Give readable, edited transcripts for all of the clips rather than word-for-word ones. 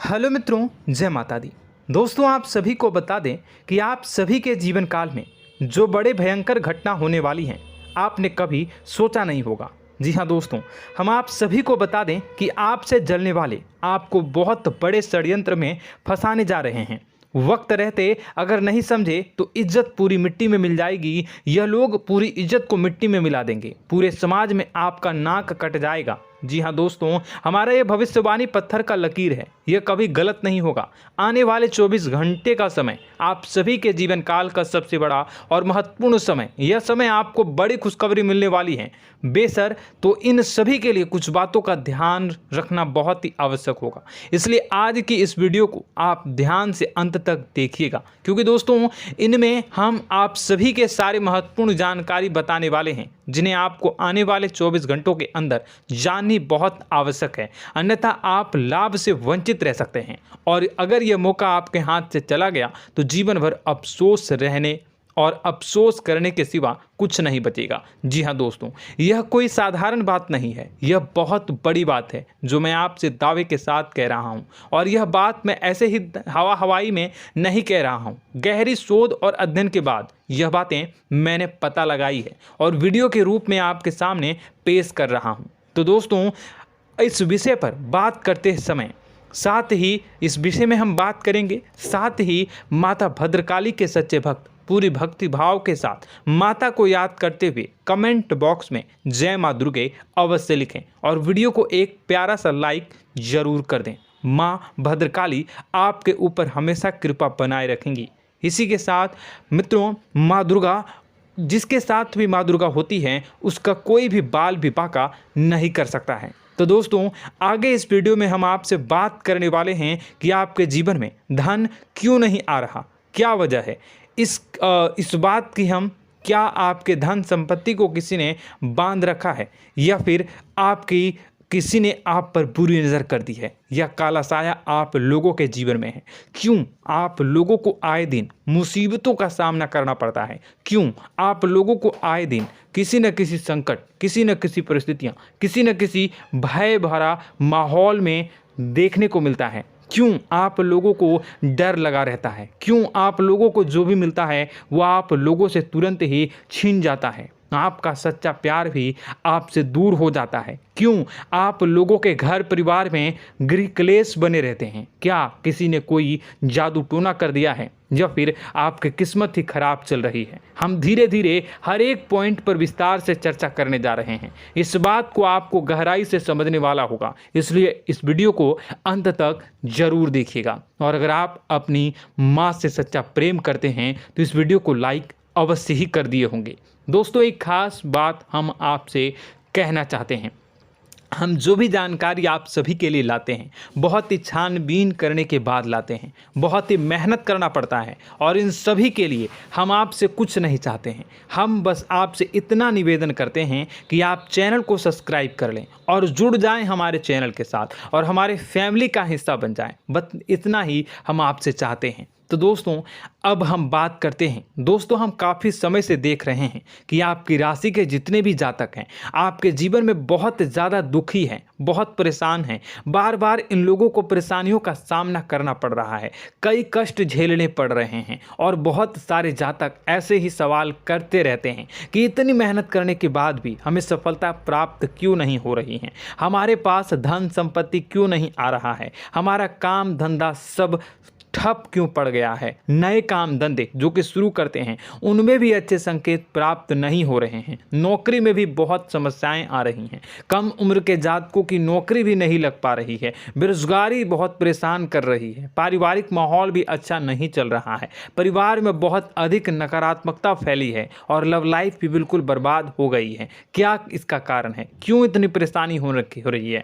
Hello मित्रों, जय माता दी। दोस्तों, आप सभी को बता दें कि आप सभी के जीवन काल में जो बड़े भयंकर घटना होने वाली हैं, आपने कभी सोचा नहीं होगा। जी हाँ दोस्तों, हम आप सभी को बता दें कि आपसे जलने वाले आपको बहुत बड़े षड्यंत्र में फंसाने जा रहे हैं। वक्त रहते अगर नहीं समझे तो इज्जत पूरी मिट्टी में मिल जाएगी। यह लोग पूरी इज्जत को मिट्टी में मिला देंगे। पूरे समाज में आपका नाक कट जाएगा। जी हाँ दोस्तों, हमारा ये भविष्यवाणी पत्थर का लकीर है, यह कभी गलत नहीं होगा। आने वाले 24 घंटे का समय आप सभी के जीवन काल का सबसे बड़ा और महत्वपूर्ण समय। यह समय आपको बड़ी खुशखबरी मिलने वाली है बेसर, तो इन सभी के लिए कुछ बातों का ध्यान रखना बहुत ही आवश्यक होगा। इसलिए आज की इस वीडियो को आप ध्यान से अंत तक देखिएगा, क्योंकि दोस्तों इनमें हम आप सभी के सारे महत्वपूर्ण जानकारी बताने वाले हैं, जिन्हें आपको आने वाले 24 घंटों के अंदर जाननी बहुत आवश्यक है। अन्यथा आप लाभ से वंचित रह सकते हैं, और अगर यह मौका आपके हाथ से चला गया तो जीवन भर अफसोस रहने और अफसोस करने के सिवा कुछ नहीं बचेगा। जी हाँ दोस्तों, यह कोई साधारण बात नहीं है, यह बहुत बड़ी बात है जो मैं आपसे दावे के साथ कह रहा हूँ। और यह बात मैं ऐसे ही हवाई में नहीं कह रहा हूँ। गहरी शोध और अध्ययन के बाद यह बातें मैंने पता लगाई है और वीडियो के रूप में आपके सामने पेश कर रहा हूँ। तो दोस्तों, इस विषय पर बात करते समय साथ ही इस विषय में हम बात करेंगे, साथ ही माता भद्रकाली के सच्चे भक्त पूरी भक्ति भाव के साथ माता को याद करते हुए कमेंट बॉक्स में जय माँ दुर्गे अवश्य लिखें और वीडियो को एक प्यारा सा लाइक जरूर कर दें। माँ भद्रकाली आपके ऊपर हमेशा कृपा बनाए रखेंगी। इसी के साथ मित्रों, माँ दुर्गा, जिसके साथ भी माँ दुर्गा होती हैं, उसका कोई भी बाल भी बांका नहीं कर सकता है। तो दोस्तों, आगे इस वीडियो में हम आपसे बात करने वाले हैं कि आपके जीवन में धन क्यों नहीं आ रहा, क्या वजह है इस बात की। हम क्या आपके धन संपत्ति को किसी ने बांध रखा है, या फिर आपकी किसी ने आप पर बुरी नज़र कर दी है, या काला साया आप लोगों के जीवन में है। क्यों आप लोगों को आए दिन मुसीबतों का सामना करना पड़ता है, क्यों आप लोगों को आए दिन किसी न किसी संकट, किसी न किसी परिस्थितियाँ, किसी न किसी भय भरा माहौल में देखने को मिलता है, क्यों आप लोगों को डर लगा रहता है, क्यों आप लोगों को जो भी मिलता है वो आप लोगों से तुरंत ही छीन जाता है, आपका सच्चा प्यार भी आपसे दूर हो जाता है, क्यों आप लोगों के घर परिवार में गृह क्लेश बने रहते हैं। क्या किसी ने कोई जादू टोना कर दिया है, या फिर आपकी किस्मत ही खराब चल रही है। हम धीरे धीरे हर एक पॉइंट पर विस्तार से चर्चा करने जा रहे हैं। इस बात को आपको गहराई से समझने वाला होगा, इसलिए इस वीडियो को अंत तक जरूर देखिएगा। और अगर आप अपनी माँ से सच्चा प्रेम करते हैं तो इस वीडियो को लाइक अवश्य ही कर दिए होंगे। दोस्तों, एक खास बात हम आपसे कहना चाहते हैं। हम जो भी जानकारी आप सभी के लिए लाते हैं, बहुत ही छानबीन करने के बाद लाते हैं, बहुत ही मेहनत करना पड़ता है, और इन सभी के लिए हम आपसे कुछ नहीं चाहते हैं। हम बस आपसे इतना निवेदन करते हैं कि आप चैनल को सब्सक्राइब कर लें और जुड़ जाएं हमारे चैनल के साथ और हमारे फैमिली का हिस्सा बन जाएं। बस इतना ही हम आपसे चाहते हैं। तो दोस्तों, अब हम बात करते हैं। दोस्तों, हम काफ़ी समय से देख रहे हैं कि आपकी राशि के जितने भी जातक हैं, आपके जीवन में बहुत ज़्यादा दुखी हैं, बहुत परेशान हैं। बार बार इन लोगों को परेशानियों का सामना करना पड़ रहा है, कई कष्ट झेलने पड़ रहे हैं, और बहुत सारे जातक ऐसे ही सवाल करते रहते हैं कि इतनी मेहनत करने के बाद भी हमें सफलता प्राप्त क्यों नहीं हो रही है, हमारे पास धन संपत्ति क्यों नहीं आ रहा है, हमारा काम धंधा सब ठप क्यों पड़ गया है, नए काम धंधे जो कि शुरू करते हैं उनमें भी अच्छे संकेत प्राप्त नहीं हो रहे हैं, नौकरी में भी बहुत समस्याएं आ रही हैं, कम उम्र के जातकों की नौकरी भी नहीं लग पा रही है, बेरोजगारी बहुत परेशान कर रही है, पारिवारिक माहौल भी अच्छा नहीं चल रहा है, परिवार में बहुत अधिक नकारात्मकता फैली है, और लव लाइफ भी बिल्कुल बर्बाद हो गई है। क्या इसका कारण है, क्यों इतनी परेशानी हो रही है?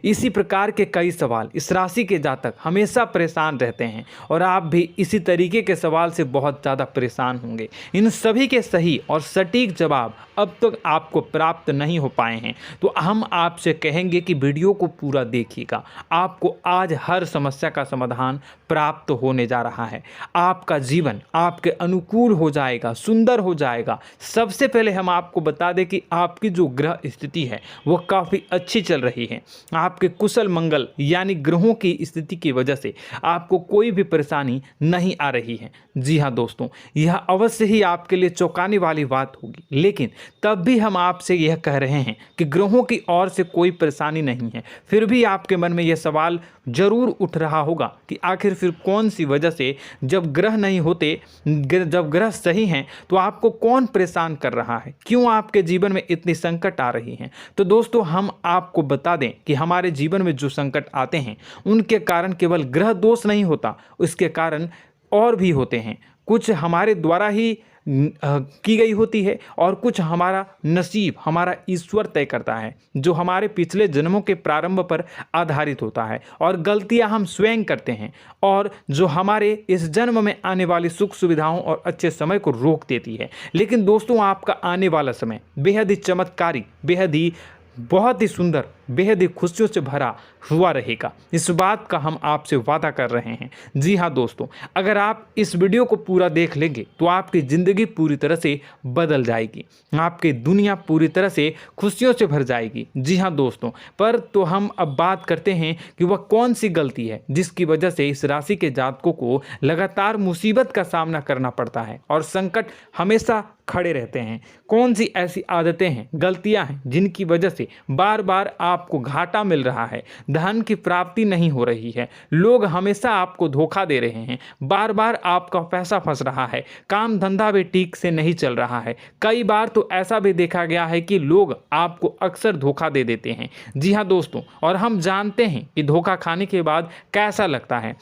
इसी प्रकार के कई सवाल इस राशि के जातक हमेशा परेशान रहते हैं, और आप भी इसी तरीके के सवाल से बहुत ज़्यादा परेशान होंगे। इन सभी के सही और सटीक जवाब अब तक आपको प्राप्त नहीं हो पाए हैं, तो हम आपसे कहेंगे कि वीडियो को पूरा देखिएगा। आपको आज हर समस्या का समाधान प्राप्त होने जा रहा है। आपका जीवन आपके अनुकूल हो जाएगा, सुंदर हो जाएगा। सबसे पहले हम आपको बता दें कि आपकी जो ग्रह स्थिति है वो काफ़ी अच्छी चल रही है। आपके कुशल मंगल यानी ग्रहों की स्थिति की वजह से आपको कोई भी परेशानी नहीं आ रही है। जी हाँ दोस्तों, यह अवश्य ही आपके लिए चौंकाने वाली बात होगी, लेकिन तब भी हम आपसे यह कह रहे हैं कि ग्रहों की ओर से कोई परेशानी नहीं है। फिर भी आपके मन में यह सवाल जरूर उठ रहा होगा कि आखिर फिर कौन सी वजह से, जब ग्रह नहीं होते, जब ग्रह सही हैं, तो आपको कौन परेशान कर रहा है, क्यों आपके जीवन में इतनी संकट आ रही हैं। तो दोस्तों, हम आपको बता दें कि हमारे जीवन में जो संकट आते हैं उनके कारण केवल ग्रह दोष नहीं होता, उसके कारण और भी होते हैं। कुछ हमारे द्वारा ही की गई होती है और कुछ हमारा नसीब, हमारा ईश्वर तय करता है, जो हमारे पिछले जन्मों के प्रारंभ पर आधारित होता है। और गलतियां हम स्वयं करते हैं और जो हमारे इस जन्म में आने वाली सुख सुविधाओं और अच्छे समय को रोक देती है। लेकिन दोस्तों, आपका आने वाला समय बेहद ही चमत्कारी, बेहद ही बहुत ही सुंदर, बेहद ही खुशियों से भरा हुआ रहेगा। इस बात का हम आपसे वादा कर रहे हैं। जी हाँ दोस्तों, अगर आप इस वीडियो को पूरा देख लेंगे तो आपकी ज़िंदगी पूरी तरह से बदल जाएगी, आपकी दुनिया पूरी तरह से खुशियों से भर जाएगी। जी हाँ दोस्तों, पर तो हम अब बात करते हैं कि वह कौन सी गलती है जिसकी वजह से इस राशि के जातकों को लगातार मुसीबत का सामना करना पड़ता है और संकट हमेशा खड़े रहते हैं। कौन सी ऐसी आदतें हैं, गलतियां हैं जिनकी वजह से बार बार आपको घाटा मिल रहा है, धन की प्राप्ति नहीं हो रही है, लोग हमेशा आपको धोखा दे रहे हैं, बार बार आपका पैसा फंस रहा है, काम धंधा भी ठीक से नहीं चल रहा है। कई बार तो ऐसा भी देखा गया है कि लोग आपको अक्सर धोखा दे देते हैं। जी हाँ दोस्तों, और हम जानते हैं कि धोखा खाने के बाद कैसा लगता है।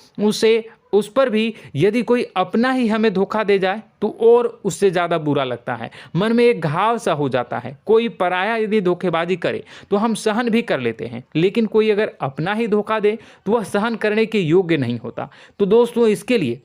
उस पर भी यदि कोई अपना ही हमें धोखा दे जाए तो और उससे ज़्यादा बुरा लगता है, मन में एक घाव सा हो जाता है। कोई पराया यदि धोखेबाजी करे तो हम सहन भी कर लेते हैं, लेकिन कोई अगर अपना ही धोखा दे तो वह सहन करने के योग्य नहीं होता। तो दोस्तों, इसके लिए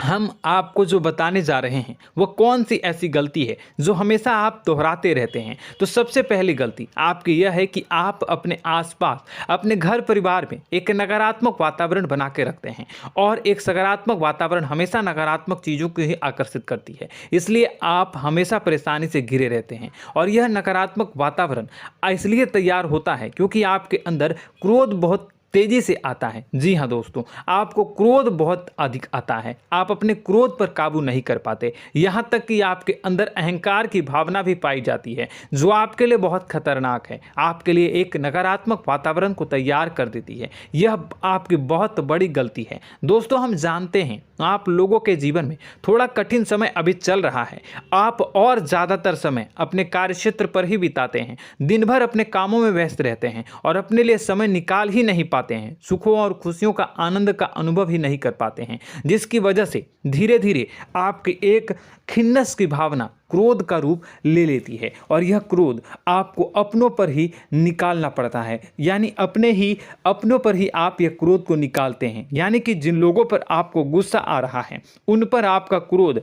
हम आपको जो बताने जा रहे हैं वो कौन सी ऐसी गलती है जो हमेशा आप दोहराते रहते हैं। तो सबसे पहली गलती आपकी यह है कि आप अपने आसपास, अपने घर परिवार में एक नकारात्मक वातावरण बना के रखते हैं, और एक सकारात्मक वातावरण हमेशा नकारात्मक चीज़ों को ही आकर्षित करती है। इसलिए आप हमेशा परेशानी से घिरे रहते हैं, और यह नकारात्मक वातावरण इसलिए तैयार होता है क्योंकि आपके अंदर क्रोध बहुत तेजी से आता है। जी हाँ दोस्तों, आपको क्रोध बहुत अधिक आता है, आप अपने क्रोध पर काबू नहीं कर पाते, यहाँ तक कि आपके अंदर अहंकार की भावना भी पाई जाती है, जो आपके लिए बहुत खतरनाक है, आपके लिए एक नकारात्मक वातावरण को तैयार कर देती है। यह आपकी बहुत बड़ी गलती है। दोस्तों, हम जानते हैं आप लोगों के जीवन में थोड़ा कठिन समय अभी चल रहा है। आप और ज़्यादातर समय अपने कार्यक्षेत्र पर ही बिताते हैं, दिन भर अपने कामों में व्यस्त रहते हैं और अपने लिए समय निकाल ही नहीं पाते हैं, सुखों और खुशियों का आनंद का अनुभव ही नहीं कर पाते हैं, जिसकी वजह से धीरे धीरे आपकी एक खिन्नस की भावना क्रोध का रूप ले लेती है, और यह क्रोध आपको अपनों पर ही निकालना पड़ता है। यानी अपनों पर ही आप यह क्रोध को निकालते हैं। यानी कि जिन लोगों पर आपको गुस्सा आ रहा है उन पर आपका क्रोध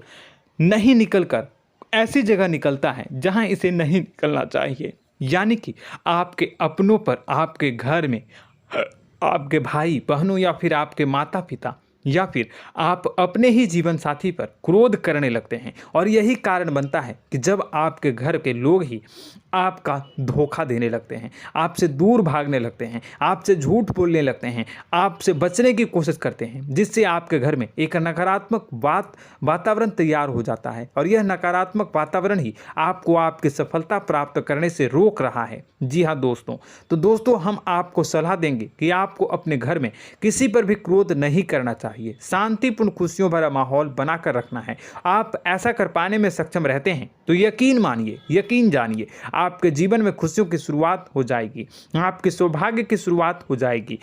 नहीं निकलकर ऐसी जगह निकलता है जहां इसे नहीं निकलना चाहिए। यानी कि आपके अपनों पर, आपके घर में, आपके भाई बहनों या फिर आपके माता पिता या फिर आप अपने ही जीवन साथी पर क्रोध करने लगते हैं, और यही कारण बनता है कि जब आपके घर के लोग ही आपका धोखा देने लगते हैं, आपसे दूर भागने लगते हैं, आपसे झूठ बोलने लगते हैं, आपसे बचने की कोशिश करते हैं, जिससे आपके घर में एक नकारात्मक वातावरण तैयार हो जाता है, और यह नकारात्मक वातावरण ही आपको आपकी सफलता प्राप्त करने से रोक रहा है। जी हाँ दोस्तों, तो दोस्तों, हम आपको सलाह देंगे कि आपको अपने घर में किसी पर भी क्रोध नहीं करना चाहिए, शांतिपूर्ण खुशियों भरा माहौल बनाकर रखना है। आप ऐसा कर पाने में सक्षम रहते हैं तो यकीन मानिए, यकीन जानिए, आपके जीवन में खुशियों की शुरुआत हो जाएगी, आपके सौभाग्य की शुरुआत हो जाएगी।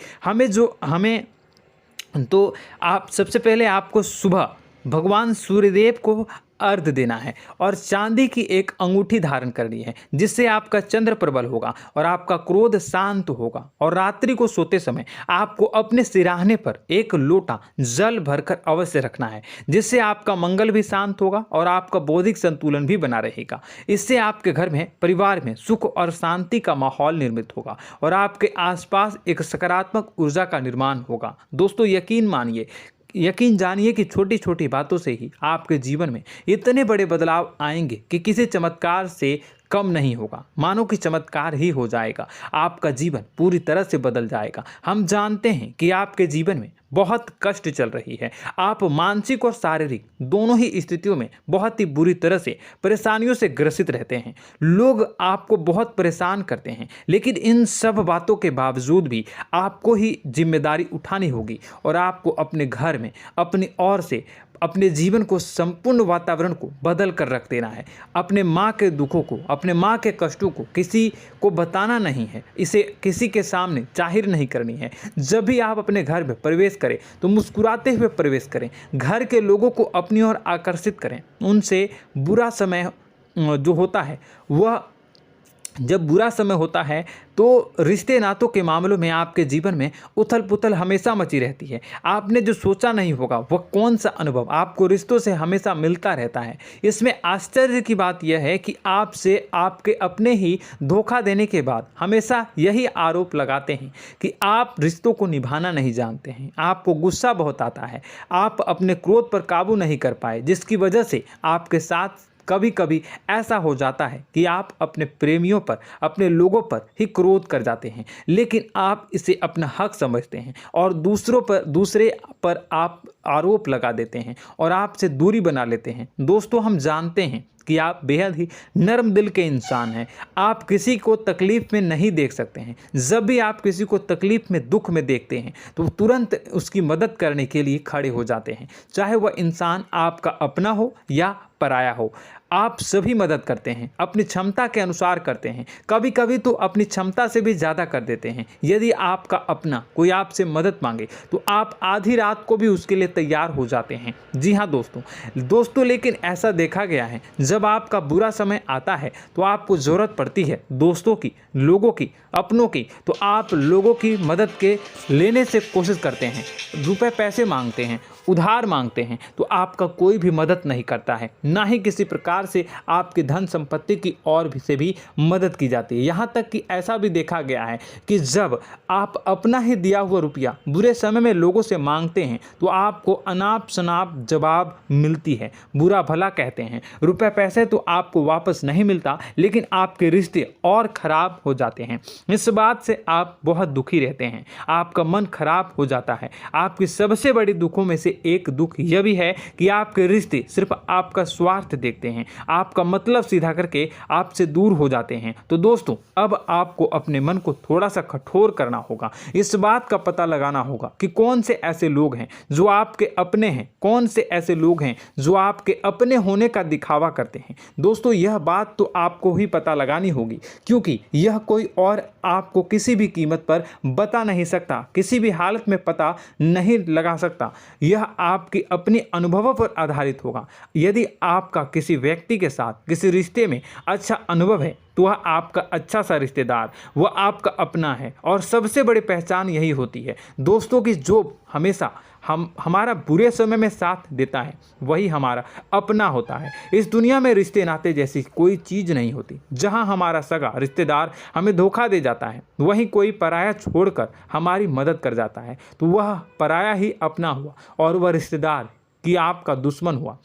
आप सबसे पहले आपको सुबह भगवान सूर्यदेव को अर्घ्य देना है और चांदी की एक अंगूठी धारण करनी है, जिससे आपका चंद्र प्रबल होगा और आपका क्रोध शांत होगा। और रात्रि को सोते समय आपको अपने सिरहाने पर एक लोटा जल भरकर अवश्य रखना है, जिससे आपका मंगल भी शांत होगा और आपका बौद्धिक संतुलन भी बना रहेगा। इससे आपके घर में, परिवार में सुख और शांति का माहौल निर्मित होगा और आपके आसपास एक सकारात्मक ऊर्जा का निर्माण होगा। दोस्तों, यकीन जानिए कि छोटी छोटी बातों से ही आपके जीवन में इतने बड़े बदलाव आएंगे कि किसी चमत्कार से कम नहीं होगा। मानो कि चमत्कार ही हो जाएगा, आपका जीवन पूरी तरह से बदल जाएगा। हम जानते हैं कि आपके जीवन में बहुत कष्ट चल रही है, आप मानसिक और शारीरिक दोनों ही स्थितियों में बहुत ही बुरी तरह से परेशानियों से ग्रसित रहते हैं। लोग आपको बहुत परेशान करते हैं, लेकिन इन सब बातों के बावजूद भी आपको ही जिम्मेदारी उठानी होगी और आपको अपने घर में अपनी ओर से अपने जीवन को, संपूर्ण वातावरण को बदल कर रख देना है। अपने माँ के दुखों को, अपने माँ के कष्टों को किसी को बताना नहीं है, इसे किसी के सामने जाहिर नहीं करनी है। जब भी आप अपने घर में प्रवेश करें तो मुस्कुराते हुए प्रवेश करें, घर के लोगों को अपनी ओर आकर्षित करें। उनसे बुरा समय जो होता है वह जब बुरा समय होता है तो रिश्ते नातों के मामलों में आपके जीवन में उथल पुथल हमेशा मची रहती है। आपने जो सोचा नहीं होगा वह कौन सा अनुभव आपको रिश्तों से हमेशा मिलता रहता है। इसमें आश्चर्य की बात यह है कि आपसे आपके अपने ही धोखा देने के बाद हमेशा यही आरोप लगाते हैं कि आप रिश्तों को निभाना नहीं जानते हैं, आपको गुस्सा बहुत आता है, आप अपने क्रोध पर काबू नहीं कर पाए, जिसकी वजह से आपके साथ कभी कभी ऐसा हो जाता है कि आप अपने प्रेमियों पर, अपने लोगों पर ही क्रोध कर जाते हैं, लेकिन आप इसे अपना हक समझते हैं और दूसरे पर आप आरोप लगा देते हैं और आपसे दूरी बना लेते हैं। दोस्तों, हम जानते हैं कि आप बेहद ही नर्म दिल के इंसान हैं। आप किसी को तकलीफ में नहीं देख सकते हैं। जब भी आप किसी को तकलीफ में, दुख में देखते हैं तो तुरंत उसकी मदद करने के लिए खड़े हो जाते हैं, चाहे वह इंसान आपका अपना हो या पराया हो। आप सभी मदद करते हैं, अपनी क्षमता के अनुसार करते हैं, कभी कभी तो अपनी क्षमता से भी ज़्यादा कर देते हैं। यदि आपका अपना कोई आपसे मदद मांगे तो आप आधी रात को भी उसके लिए तैयार हो जाते हैं। जी हाँ दोस्तों, लेकिन ऐसा देखा गया है, जब आपका बुरा समय आता है तो आपको ज़रूरत पड़ती है दोस्तों की, लोगों की, अपनों की, तो आप लोगों की मदद के लेने से कोशिश करते हैं, रुपए पैसे मांगते हैं, उधार मांगते हैं, तो आपका कोई भी मदद नहीं करता है, ना ही किसी प्रकार से आपकी धन संपत्ति की ओर से भी मदद की जाती है। यहाँ तक कि ऐसा भी देखा गया है कि जब आप अपना ही दिया हुआ रुपया बुरे समय में लोगों से मांगते हैं तो आपको अनाप शनाप जवाब मिलती है, बुरा भला कहते हैं। रुपए पैसे तो आपको वापस नहीं मिलता, लेकिन आपके रिश्ते और खराब हो जाते हैं। इस बात से आप बहुत दुखी रहते हैं, आपका मन खराब हो जाता है। आपकी सबसे बड़ी दुखों में से एक दुख यह भी है कि आपके रिश्ते सिर्फ आपका स्वार्थ देखते हैं, आपका मतलब सीधा करके आपसे दूर हो जाते हैं। तो दोस्तों, अब आपको अपने मन को थोड़ा सा कठोर करना होगा, इस बात का पता लगाना होगा कि कौन से ऐसे लोग हैं जो आपके अपने हैं, कौन से ऐसे लोग हैं जो आपके अपने होने का दिखावा करते हैं। दोस्तों, यह बात तो आपको ही पता लगानी होगी, क्योंकि यह कोई और आपको किसी भी कीमत पर बता नहीं सकता, किसी भी हालत में पता नहीं लगा सकता। यह आपके अपने अनुभवों पर आधारित होगा। यदि आपका किसी व्यक्ति के साथ किसी रिश्ते में अच्छा अनुभव है तो वह आपका अच्छा सा रिश्तेदार, वह आपका अपना है। और सबसे बड़ी पहचान यही होती है दोस्तों की जो हमेशा हमारा बुरे समय में साथ देता है वही हमारा अपना होता है। इस दुनिया में रिश्ते नाते जैसी कोई चीज़ नहीं होती। जहां हमारा सगा रिश्तेदार हमें धोखा दे जाता है, वहीं कोई पराया छोड़कर हमारी मदद कर जाता है, तो वह पराया ही अपना हुआ और वह रिश्तेदार की आपका दुश्मन हुआ।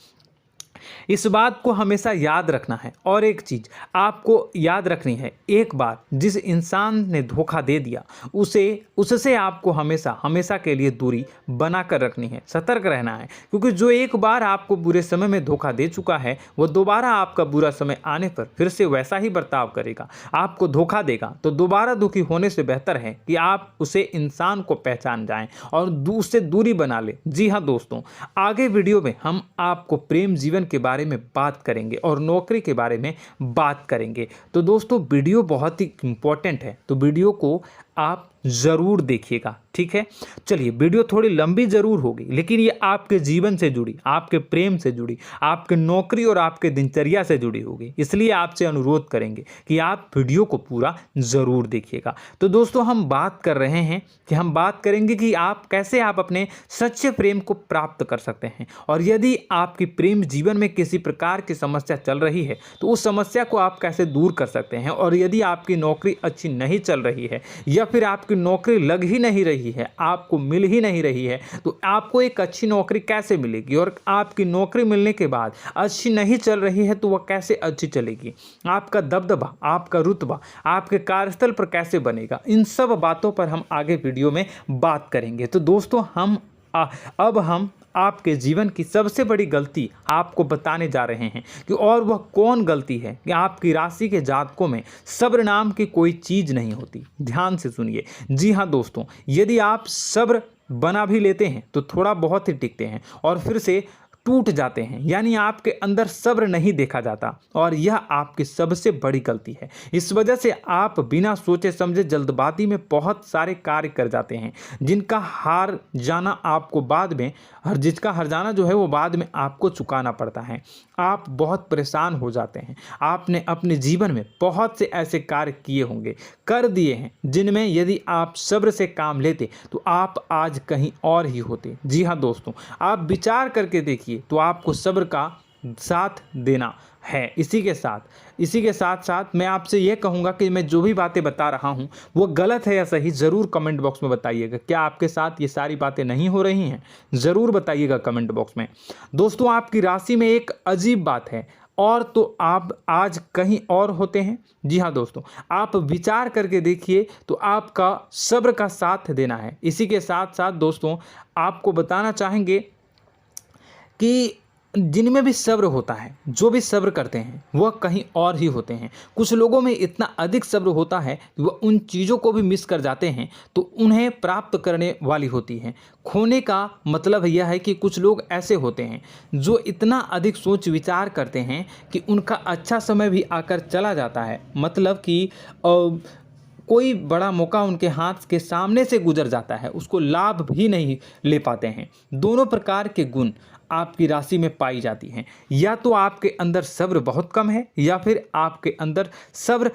इस बात को हमेशा याद रखना है। और एक चीज़ आपको याद रखनी है, एक बार जिस इंसान ने धोखा दे दिया उससे आपको हमेशा के लिए दूरी बना कर रखनी है, सतर्क रहना है। क्योंकि जो एक बार आपको बुरे समय में धोखा दे चुका है वो दोबारा आपका बुरा समय आने पर फिर से वैसा ही बर्ताव करेगा, आपको धोखा देगा। तो दोबारा दुखी होने से बेहतर है कि आप उसे इंसान को पहचान जाएं और उससे दूरी बना लें। जी हाँ दोस्तों, आगे वीडियो में हम आपको प्रेम जीवन के बारे में बात करेंगे और नौकरी के बारे में बात करेंगे। तो दोस्तों, वीडियो बहुत ही इम्पोर्टेंट है, तो वीडियो को आप ज़रूर देखिएगा, ठीक है। चलिए, वीडियो थोड़ी लंबी ज़रूर होगी, लेकिन ये आपके जीवन से जुड़ी, आपके प्रेम से जुड़ी, आपके नौकरी और आपके दिनचर्या से जुड़ी होगी, इसलिए आपसे अनुरोध करेंगे कि आप वीडियो को पूरा ज़रूर देखिएगा। तो दोस्तों, हम बात कर रहे हैं कि हम बात करेंगे कि आप कैसे आप अपने सच्चे प्रेम को प्राप्त कर सकते हैं, और यदि आपकी प्रेम जीवन में किसी प्रकार की समस्या चल रही है तो उस समस्या को आप कैसे दूर कर सकते हैं, और यदि आपकी नौकरी अच्छी नहीं चल रही है या फिर आपकी नौकरी लग ही नहीं रही है, आपको मिल ही नहीं रही है, तो आपको एक अच्छी नौकरी कैसे मिलेगी, और आपकी नौकरी मिलने के बाद अच्छी नहीं चल रही है तो वह कैसे अच्छी चलेगी, आपका दबदबा, आपका रुतबा आपके कार्यस्थल पर कैसे बनेगा, इन सब बातों पर हम आगे वीडियो में बात करेंगे। तो दोस्तों, अब हम आपके जीवन की सबसे बड़ी गलती आपको बताने जा रहे हैं कि और वह कौन गलती है कि आपकी राशि के जातकों में सब्र नाम की कोई चीज़ नहीं होती। ध्यान से सुनिए। जी हाँ दोस्तों, यदि आप सब्र बना भी लेते हैं तो थोड़ा बहुत ही टिकते हैं और फिर से टूट जाते हैं, यानी आपके अंदर सब्र नहीं देखा जाता, और यह आपकी सबसे बड़ी गलती है। इस वजह से आप बिना सोचे समझे जल्दबाजी में बहुत सारे कार्य कर जाते हैं, जिसका हार जाना जो है वो बाद में आपको चुकाना पड़ता है। आप बहुत परेशान हो जाते हैं। आपने अपने जीवन में बहुत से ऐसे कार्य किए होंगे, कर दिए हैं, जिनमें यदि आप सब्र से काम लेते तो आप आज कहीं और ही होते। जी हाँ दोस्तों, आप विचार करके देखिए तो आपको सब्र का साथ देना है। इसी के साथ साथ मैं आपसे यह कहूँगा कि मैं जो भी बातें बता रहा हूँ वो गलत है या सही, ज़रूर कमेंट बॉक्स में बताइएगा। क्या आपके साथ ये सारी बातें नहीं हो रही हैं, ज़रूर बताइएगा कमेंट बॉक्स में। दोस्तों, आपकी राशि में एक अजीब बात है, और तो आप आज कहीं और होते हैं। जी हाँ दोस्तों, आप विचार करके देखिए तो आपका सब्र का साथ देना है। इसी के साथ साथ दोस्तों, आपको बताना चाहेंगे कि जिनमें भी सब्र होता है, जो भी सब्र करते हैं वह कहीं और ही होते हैं। कुछ लोगों में इतना अधिक सब्र होता है कि वह उन चीज़ों को भी मिस कर जाते हैं तो उन्हें प्राप्त करने वाली होती हैं। खोने का मतलब यह है कि कुछ लोग ऐसे होते हैं जो इतना अधिक सोच विचार करते हैं कि उनका अच्छा समय भी आकर चला जाता है, मतलब कि कोई बड़ा मौका उनके हाथ के सामने से गुजर जाता है, उसको लाभ भी नहीं ले पाते हैं। दोनों प्रकार के गुण आपकी राशि में पाई जाती हैं। या तो आपके अंदर सब्र बहुत कम है, या फिर आपके अंदर सब्र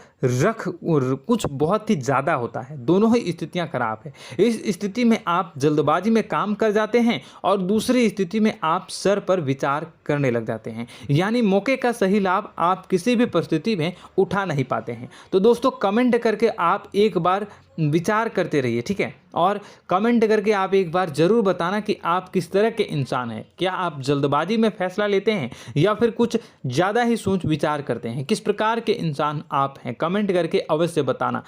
कुछ बहुत ही ज़्यादा होता है। दोनों ही स्थितियां खराब है। इस स्थिति में आप जल्दबाजी में काम कर जाते हैं, और दूसरी स्थिति में आप सर पर विचार करने लग जाते हैं, यानी मौके का सही लाभ आप किसी भी परिस्थिति में उठा नहीं पाते हैं। तो दोस्तों, कमेंट करके आप एक बार विचार करते रहिए, ठीक है, और कमेंट करके आप एक बार ज़रूर बताना कि आप किस तरह के इंसान हैं। क्या आप जल्दबाजी में फैसला लेते हैं या फिर कुछ ज़्यादा ही सोच विचार करते हैं? किस प्रकार के इंसान आप हैं, कमेंट करके अवश्य बताना।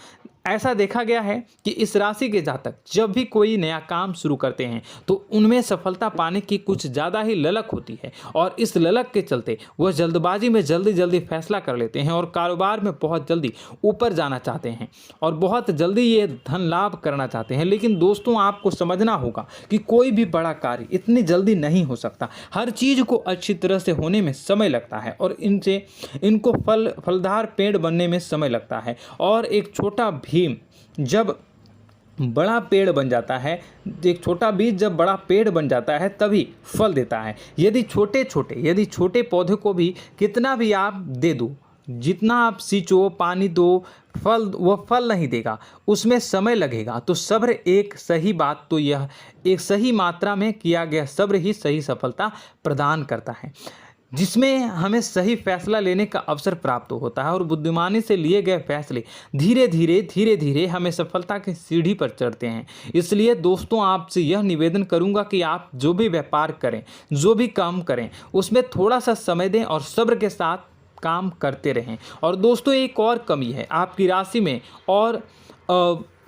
ऐसा देखा गया है कि इस राशि के जातक जब भी कोई नया काम शुरू करते हैं तो उनमें सफलता पाने की कुछ ज़्यादा ही ललक होती है, और इस ललक के चलते वह जल्दबाजी में जल्दी फैसला कर लेते हैं और कारोबार में बहुत जल्दी ऊपर जाना चाहते हैं और बहुत जल्दी ये धन लाभ करना चाहते हैं। लेकिन दोस्तों, आपको समझना होगा कि कोई भी बड़ा कार्य इतनी जल्दी नहीं हो सकता। हर चीज़ को अच्छी तरह से होने में समय लगता है, और इनको फलदार पेड़ बनने में समय लगता है। और एक छोटा भीम जब बड़ा पेड़ बन जाता है, एक छोटा बीज जब बड़ा पेड़ बन जाता है तभी फल देता है। यदि छोटे पौधे को भी कितना भी आप दे दो, जितना आप सींचो, पानी दो, वह फल नहीं देगा, उसमें समय लगेगा। तो सब्र एक सही मात्रा में किया गया सब्र ही सही सफलता प्रदान करता है, जिसमें हमें सही फैसला लेने का अवसर प्राप्त होता है, और बुद्धिमानी से लिए गए फैसले धीरे धीरे हमें सफलता की सीढ़ी पर चढ़ते हैं। इसलिए दोस्तों, आपसे यह निवेदन करूंगा कि आप जो भी व्यापार करें, जो भी काम करें, उसमें थोड़ा सा समय दें और सब्र के साथ काम करते रहें। और दोस्तों, एक और कमी है आपकी राशि में, और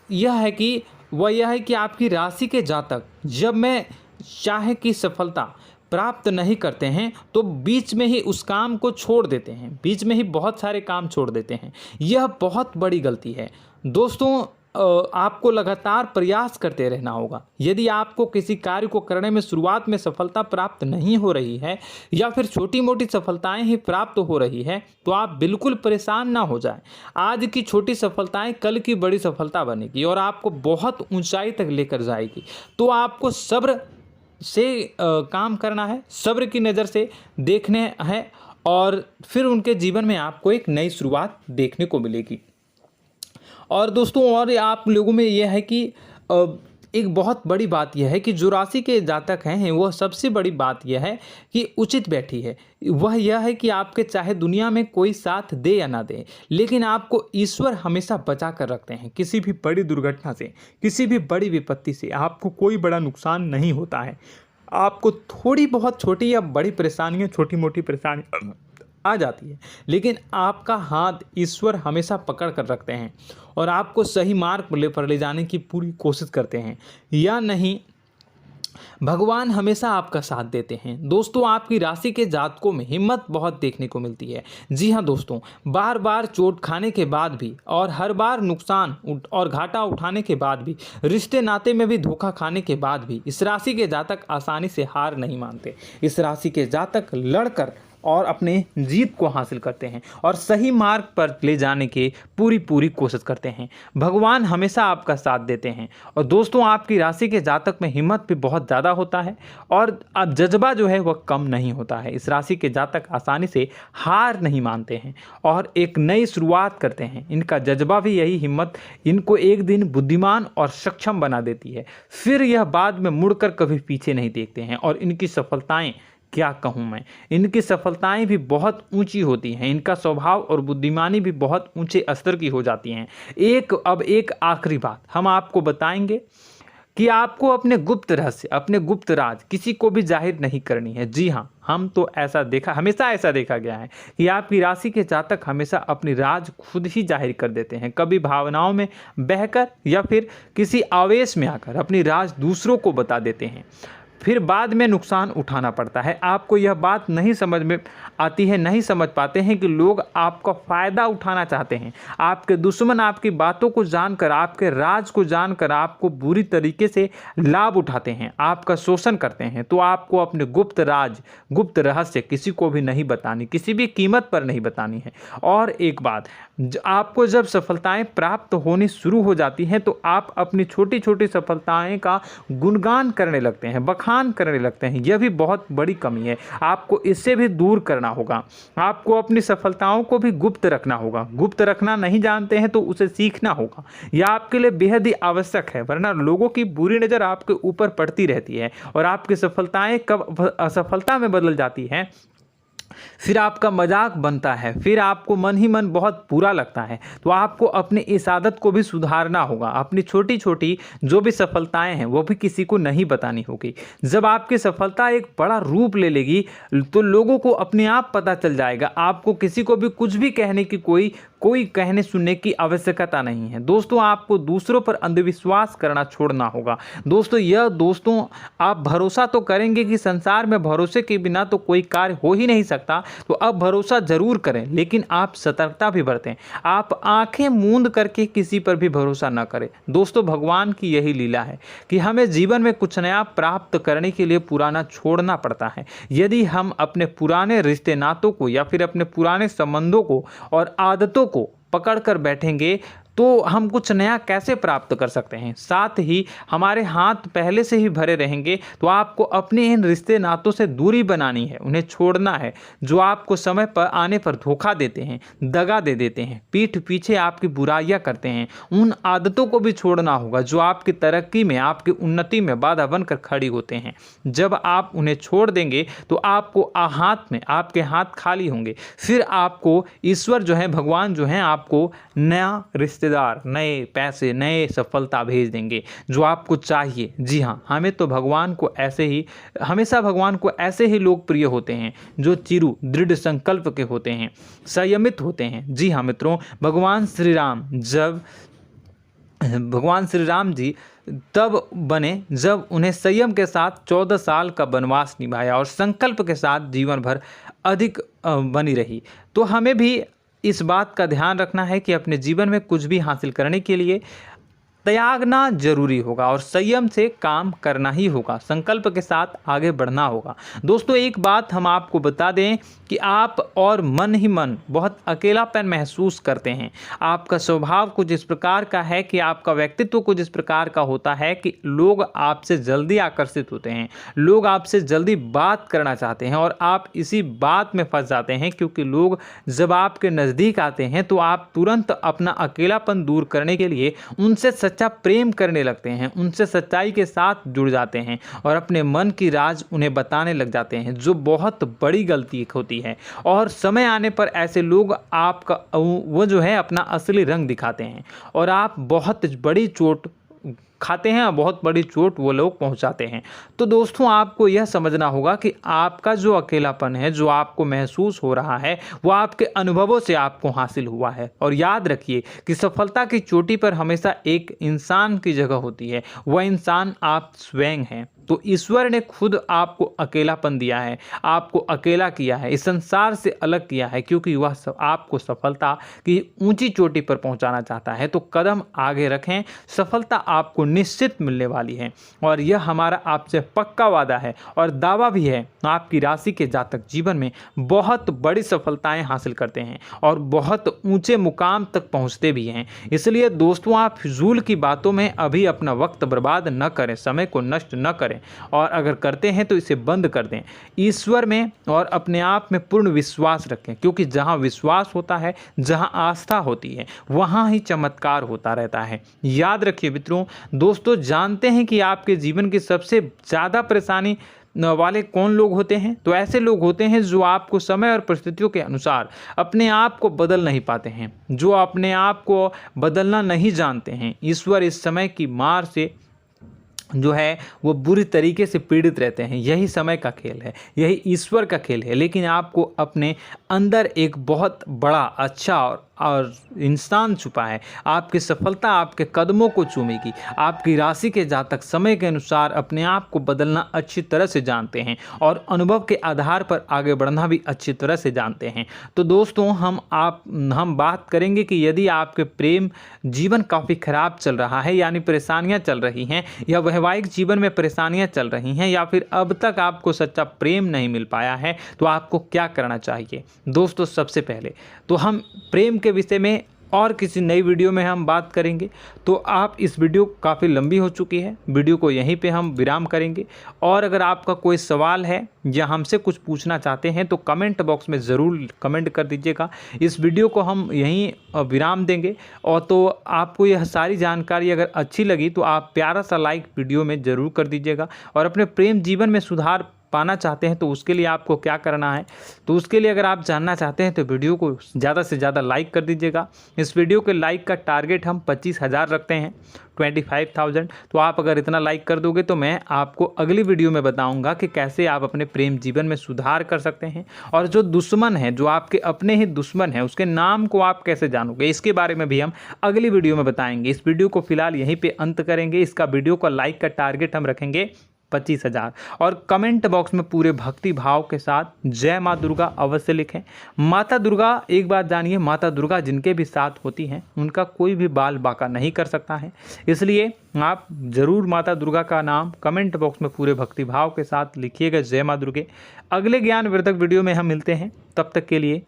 यह है कि आपकी राशि के जातक जब में चाहे कि सफलता प्राप्त नहीं करते हैं तो बीच में ही उस काम को छोड़ देते हैं, बीच में ही बहुत सारे काम छोड़ देते हैं। यह बहुत बड़ी गलती है दोस्तों। आपको लगातार प्रयास करते रहना होगा। यदि आपको किसी कार्य को करने में शुरुआत में सफलता प्राप्त नहीं हो रही है या फिर छोटी मोटी सफलताएं ही प्राप्त हो रही है तो आप बिल्कुल परेशान ना हो जाएं। आज की छोटी सफलताएं कल की बड़ी सफलता बनेगी और आपको बहुत ऊंचाई तक लेकर जाएगी। तो आपको सब्र से काम करना है, सब्र की नज़र से देखने हैं और फिर उनके जीवन में आपको एक नई शुरुआत देखने को मिलेगी। और दोस्तों और आप लोगों में यह है कि एक बहुत बड़ी बात यह है कि जो राशि के जातक हैं वह सबसे बड़ी बात यह है कि उचित बैठी है। वह यह है कि आपके चाहे दुनिया में कोई साथ दे या ना दे, लेकिन आपको ईश्वर हमेशा बचा कर रखते हैं। किसी भी बड़ी दुर्घटना से, किसी भी बड़ी विपत्ति से आपको कोई बड़ा नुकसान नहीं होता है। आपको थोड़ी बहुत छोटी या बड़ी परेशानियाँ, छोटी मोटी परेशानी आ जाती है, लेकिन आपका हाथ ईश्वर हमेशा पकड़ कर रखते हैं और आपको सही मार्ग पर ले जाने की पूरी कोशिश करते हैं। या नहीं, भगवान हमेशा आपका साथ देते हैं। दोस्तों आपकी राशि के जातकों में हिम्मत बहुत देखने को मिलती है। जी हाँ दोस्तों, बार बार चोट खाने के बाद भी और हर बार नुकसान और घाटा उठाने के बाद भी, रिश्ते नाते में भी धोखा खाने के बाद भी इस राशि के जातक आसानी से हार नहीं मानते। इस राशि के जातक लड़कर और अपने जीत को हासिल करते हैं और सही मार्ग पर ले जाने की पूरी कोशिश करते हैं। भगवान हमेशा आपका साथ देते हैं। और दोस्तों आपकी राशि के जातक में हिम्मत भी बहुत ज़्यादा होता है और अब जज्बा जो है वह कम नहीं होता है। इस राशि के जातक आसानी से हार नहीं मानते हैं और एक नई शुरुआत करते हैं। इनका जज्बा भी, यही हिम्मत इनको एक दिन बुद्धिमान और सक्षम बना देती है। फिर यह बाद में मुड़कर कभी पीछे नहीं देखते हैं और इनकी सफलताएं, क्या कहूँ मैं, इनकी सफलताएं भी बहुत ऊंची होती हैं। इनका स्वभाव और बुद्धिमानी भी बहुत ऊंचे स्तर की हो जाती हैं। अब एक आखिरी बात हम आपको बताएंगे कि आपको अपने गुप्त रहस्य, अपने गुप्त राज किसी को भी जाहिर नहीं करनी है। जी हाँ, हम तो हमेशा ऐसा देखा गया है कि आपकी राशि के जातक हमेशा अपनी राज खुद ही जाहिर कर देते हैं। कभी भावनाओं में बहकर या फिर किसी आवेश में आकर अपनी राज दूसरों को बता देते हैं, फिर बाद में नुकसान उठाना पड़ता है। आपको यह बात नहीं समझ में आती है, नहीं समझ पाते हैं कि लोग आपका फ़ायदा उठाना चाहते हैं। आपके दुश्मन आपकी बातों को जानकर, आपके राज को जानकर आपको बुरी तरीके से लाभ उठाते हैं, आपका शोषण करते हैं। तो आपको अपने गुप्त राज, गुप्त रहस्य किसी को भी नहीं बतानी, किसी भी कीमत पर नहीं बतानी है। और एक बात, आपको जब सफलताएं प्राप्त होनी शुरू हो जाती हैं तो आप अपनी छोटी छोटी सफलताएं का गुणगान करने लगते हैं, बखान करने लगते हैं। यह भी बहुत बड़ी कमी है, आपको इससे भी दूर करना होगा। आपको अपनी सफलताओं को भी गुप्त रखना होगा। गुप्त रखना नहीं जानते हैं तो उसे सीखना होगा। यह आपके लिए बेहद ही आवश्यक है, वरना लोगों की बुरी नज़र आपके ऊपर पड़ती रहती है और आपकी सफलताएं कब असफलता में बदल जाती हैं, फिर आपका मजाक बनता है, फिर आपको मन ही मन बहुत बुरा लगता है। तो आपको अपनी इस आदत को भी सुधारना होगा। अपनी छोटी छोटी जो भी सफलताएं हैं वो भी किसी को नहीं बतानी होगी। जब आपकी सफलता एक बड़ा रूप ले लेगी तो लोगों को अपने आप पता चल जाएगा। आपको किसी को भी कुछ भी कहने की कोई कहने सुनने की आवश्यकता नहीं है। दोस्तों आपको दूसरों पर अंधविश्वास करना छोड़ना होगा। दोस्तों आप भरोसा तो करेंगे कि संसार में भरोसे के बिना तो कोई कार्य हो ही नहीं सकता, तो अब भरोसा जरूर करें, लेकिन आप सतर्कता भी बरतें। आप आंखें मूंद करके किसी पर भी भरोसा न करें। दोस्तों भगवान की यही लीला है कि हमें जीवन में कुछ नया प्राप्त करने के लिए पुराना छोड़ना पड़ता है। यदि हम अपने पुराने रिश्ते नातों को या फिर अपने पुराने संबंधों को और आदतों को पकड़ कर बैठेंगे तो हम कुछ नया कैसे प्राप्त कर सकते हैं। साथ ही हमारे हाथ पहले से ही भरे रहेंगे। तो आपको अपने इन रिश्ते नातों से दूरी बनानी है, उन्हें छोड़ना है जो आपको समय पर आने पर धोखा देते हैं, दगा दे देते हैं, पीठ पीछे आपकी बुराइयां करते हैं। उन आदतों को भी छोड़ना होगा जो आपकी तरक्की में, आपकी उन्नति में बाधा बनकर खड़ी होते हैं। जब आप उन्हें छोड़ देंगे तो आपके हाथ खाली होंगे। फिर आपको ईश्वर जो है, भगवान जो है, आपको नया रिश्तेदार, नए पैसे, नए सफलता भेज देंगे जो आपको चाहिए। जी हाँ, हमेशा भगवान को ऐसे ही लोग प्रिय होते हैं जो चिरु दृढ़ संकल्प के होते हैं, संयमित होते हैं। जी हाँ मित्रों, भगवान श्री राम जी तब बने जब उन्हें संयम के साथ 14 साल का वनवास निभाया और संकल्प के साथ जीवन भर अधिक बनी रही। तो हमें भी इस बात का ध्यान रखना है कि अपने जीवन में कुछ भी हासिल करने के लिए त्यागना जरूरी होगा और संयम से काम करना ही होगा, संकल्प के साथ आगे बढ़ना होगा। दोस्तों एक बात हम आपको बता दें कि आप और मन ही मन बहुत अकेलापन महसूस करते हैं। आपका स्वभाव कुछ इस प्रकार का है कि आपका व्यक्तित्व कुछ इस प्रकार का होता है कि लोग आपसे जल्दी आकर्षित होते हैं, लोग आपसे जल्दी बात करना चाहते हैं और आप इसी बात में फंस जाते हैं, क्योंकि लोग जब आपके नज़दीक आते हैं तो आप तुरंत अपना अकेलापन दूर करने के लिए उनसे सच्चा प्रेम करने लगते हैं, उनसे सच्चाई के साथ जुड़ जाते हैं और अपने मन की राज उन्हें बताने लग जाते हैं, जो बहुत बड़ी गलती होती है। और समय आने पर ऐसे लोग आपका वो जो है अपना असली रंग दिखाते हैं और आप बहुत बड़ी चोट खाते हैं और बहुत बड़ी चोट वो लोग पहुंचाते हैं। तो दोस्तों आपको यह समझना होगा कि आपका जो अकेलापन है, जो आपको महसूस हो रहा है, वो आपके अनुभवों से आपको हासिल हुआ है। और याद रखिए कि सफलता की चोटी पर हमेशा एक इंसान की जगह होती है, वह इंसान आप स्वयं हैं। तो ईश्वर ने खुद आपको अकेलापन दिया है, आपको अकेला किया है, इस संसार से अलग किया है, क्योंकि वह आपको सफलता की ऊंची चोटी पर पहुंचाना चाहता है। तो कदम आगे रखें, सफलता आपको निश्चित मिलने वाली है और यह हमारा आपसे पक्का वादा है और दावा भी है। आपकी राशि के जातक जीवन में बहुत बड़ी सफलताएं हासिल करते हैं और बहुत ऊंचे मुकाम तक पहुंचते भी हैं। इसलिए दोस्तों आप फिजूल की बातों में अभी अपना वक्त बर्बाद न करें, समय को नष्ट न करें और अगर करते हैं तो इसे बंद कर दें। ईश्वर में और अपने आप में पूर्ण विश्वास रखें, क्योंकि जहां विश्वास होता है, जहां आस्था होती है, वहां ही चमत्कार होता रहता है। याद रखिए मित्रों, दोस्तों जानते हैं कि आपके जीवन की सबसे ज़्यादा परेशानी वाले कौन लोग होते हैं? तो ऐसे लोग होते हैं जो आपको समय और परिस्थितियों के अनुसार अपने आप को बदल नहीं पाते हैं, जो अपने आप को बदलना नहीं जानते हैं। ईश्वर इस समय की मार से जो है वो बुरी तरीके से पीड़ित रहते हैं। यही समय का खेल है, यही ईश्वर का खेल है। लेकिन आपको अपने अंदर एक बहुत बड़ा अच्छा और इंसान छुपा है। आपकी सफलता आपके कदमों को चूमेगी। आपकी राशि के जातक समय के अनुसार अपने आप को बदलना अच्छी तरह से जानते हैं और अनुभव के आधार पर आगे बढ़ना भी अच्छी तरह से जानते हैं। तो दोस्तों हम बात करेंगे कि यदि आपके प्रेम जीवन काफ़ी खराब चल रहा है, यानी परेशानियां चल रही हैं, या वैवाहिक जीवन में परेशानियां चल रही हैं, या फिर अब तक आपको सच्चा प्रेम नहीं मिल पाया है, तो आपको क्या करना चाहिए? दोस्तों सबसे पहले तो हम प्रेम के विषय में और किसी नई वीडियो में हम बात करेंगे। तो आप इस वीडियो काफ़ी लंबी हो चुकी है, वीडियो को यहीं पे हम विराम करेंगे। और अगर आपका कोई सवाल है या हमसे कुछ पूछना चाहते हैं तो कमेंट बॉक्स में ज़रूर कमेंट कर दीजिएगा। इस वीडियो को हम यहीं विराम देंगे। और तो आपको यह सारी जानकारी अगर अच्छी लगी तो आप प्यारा सा लाइक वीडियो में ज़रूर कर दीजिएगा। और अपने प्रेम जीवन में सुधार पाना चाहते हैं तो उसके लिए आपको क्या करना है, तो उसके लिए अगर आप जानना चाहते हैं तो वीडियो को ज़्यादा से ज़्यादा लाइक कर दीजिएगा। इस वीडियो के लाइक का टारगेट हम 25,000 रखते हैं, 25,000। तो आप अगर इतना लाइक कर दोगे तो मैं आपको अगली वीडियो में बताऊंगा कि कैसे आप अपने प्रेम जीवन में सुधार कर सकते हैं। और जो दुश्मन है, जो आपके अपने ही दुश्मन है, उसके नाम को आप कैसे जानोगे, इसके बारे में भी हम अगली वीडियो में बताएंगे। इस वीडियो को फिलहाल यहीं पर अंत करेंगे। इसका वीडियो का लाइक का टारगेट हम रखेंगे 25,000। और कमेंट बॉक्स में पूरे भक्ति भाव के साथ जय माँ दुर्गा अवश्य लिखें। माता दुर्गा, एक बात जानिए, माता दुर्गा जिनके भी साथ होती हैं उनका कोई भी बाल बाका नहीं कर सकता है। इसलिए आप ज़रूर माता दुर्गा का नाम कमेंट बॉक्स में पूरे भक्ति भाव के साथ लिखिएगा, जय माँ दुर्गे। अगले ज्ञानवर्धक वीडियो में हम मिलते हैं, तब तक के लिए